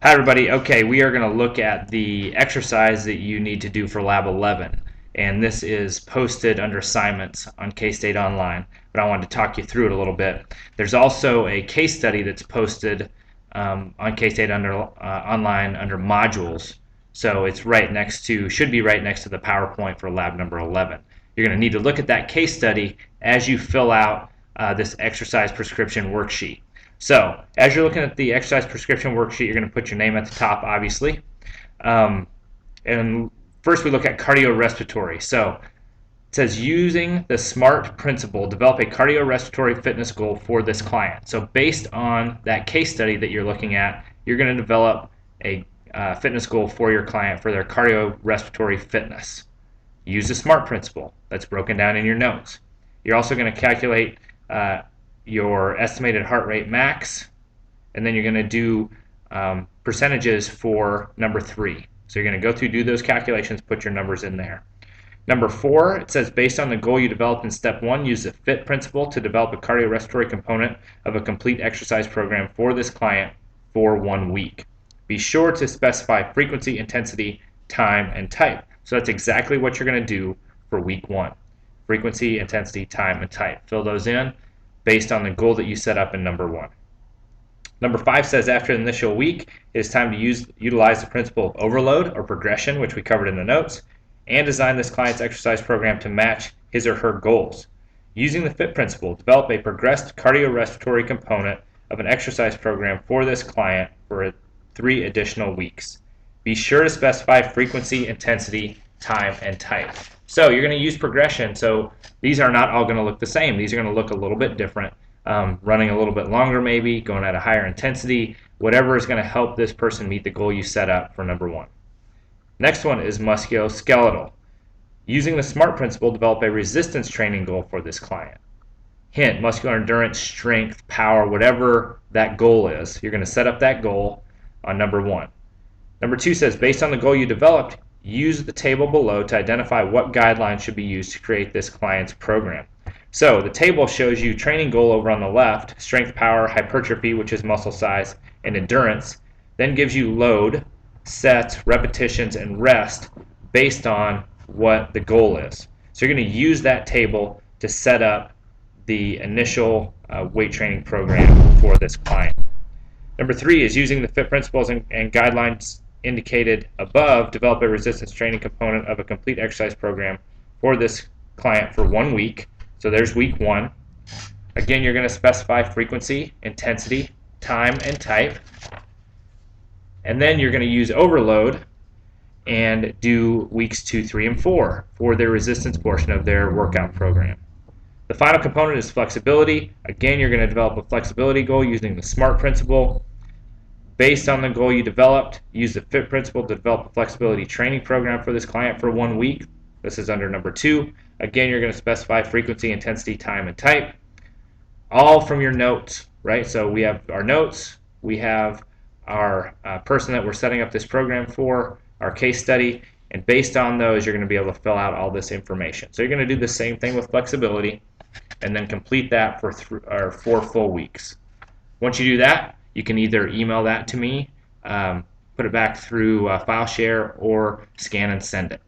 Hi everybody. Okay, we are going to look at the exercise that you need to do for Lab 11. And this is posted under assignments on K-State Online, but I wanted to talk you through it a little bit. There's also a case study that's posted on K-State Online under modules. So it's should be right next to the PowerPoint for Lab number 11. You're going to need to look at that case study as you fill out this exercise prescription worksheet. So as you're looking at the exercise prescription worksheet, you're going to put your name at the top, obviously. And first we look at cardiorespiratory. So it says using the SMART principle, develop a cardiorespiratory fitness goal for this client. So based on that case study that you're looking at, you're going to develop a fitness goal for your client for their cardiorespiratory fitness. Use the SMART principle. That's broken down in your notes. You're also going to calculate your estimated heart rate max, and then you're going to do percentages for number 3. So you're going to go through, do those calculations, put your numbers in there. Number 4, it says based on the goal you developed in step 1, use the FIT principle to develop a cardiorespiratory component of a complete exercise program for this client for 1 week. Be sure to specify frequency, intensity, time, and type. So that's exactly what you're going to do for week 1. Frequency, intensity, time, and type. Fill those in based on the goal that you set up in number 1. Number 5 says after the initial week, it is time to utilize the principle of overload or progression, which we covered in the notes, and design this client's exercise program to match his or her goals. Using the FIT principle, develop a progressed cardiorespiratory component of an exercise program for this client for 3 additional weeks. Be sure to specify frequency, intensity, time, and type. So you're going to use progression. So these are not all going to look the same. These are going to look a little bit different, running a little bit longer maybe, going at a higher intensity, whatever is going to help this person meet the goal you set up for number 1. Next one is musculoskeletal. Using the SMART principle, develop a resistance training goal for this client. Hint, muscular endurance, strength, power, whatever that goal is. You're going to set up that goal on number 1. Number 2 says, based on the goal you developed, use the table below to identify what guidelines should be used to create this client's program. So the table shows you training goal over on the left, strength, power, hypertrophy, which is muscle size, and endurance, then gives you load, sets, repetitions, and rest based on what the goal is. So you're going to use that table to set up the initial weight training program for this client. Number 3 is using the FIT principles and guidelines indicated above, develop a resistance training component of a complete exercise program for this client for 1 week. So there's week 1. Again, you're going to specify frequency, intensity, time, and type. And then you're going to use overload and do weeks 2, 3, and 4 for their resistance portion of their workout program. The final component is flexibility. Again, you're going to develop a flexibility goal using the SMART principle. Based on the goal you developed, use the FIT principle to develop a flexibility training program for this client for 1 week. This is under number 2. Again, you're going to specify frequency, intensity, time, and type. All from your notes, right? So we have our notes, we have our person that we're setting up this program for, our case study, and based on those, you're going to be able to fill out all this information. So you're going to do the same thing with flexibility, and then complete that for 4 full weeks. Once you do that, you can either email that to me, put it back through FileShare, or scan and send it.